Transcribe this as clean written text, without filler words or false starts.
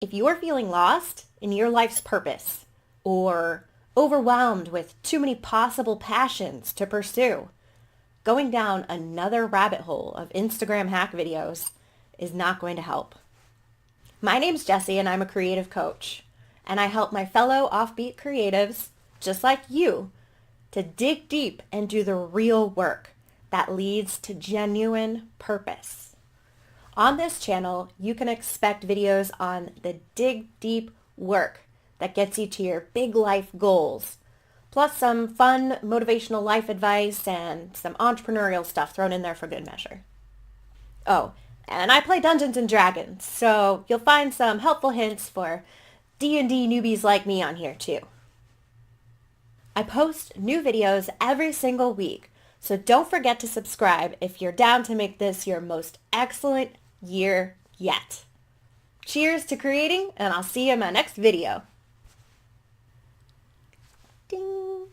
If you are feeling lost in your life's purpose or overwhelmed with too many possible passions to pursue, going down another rabbit hole of Instagram hack videos is not going to help. My name's Jessie and I'm a creative coach, and I help my fellow Offbeat creatives, just like you, to dig deep and do the real work that leads to genuine purpose. On this channel, you can expect videos on the dig deep work that gets you to your big life goals, plus some fun motivational life advice and some entrepreneurial stuff thrown in there for good measure. Oh, and I play Dungeons and Dragons, so you'll find some helpful hints for D&D newbies like me on here too. I post new videos every single week, so don't forget to subscribe if you're down to make this your most excellent year yet. Cheers to creating, and I'll see you in my next video. Ding!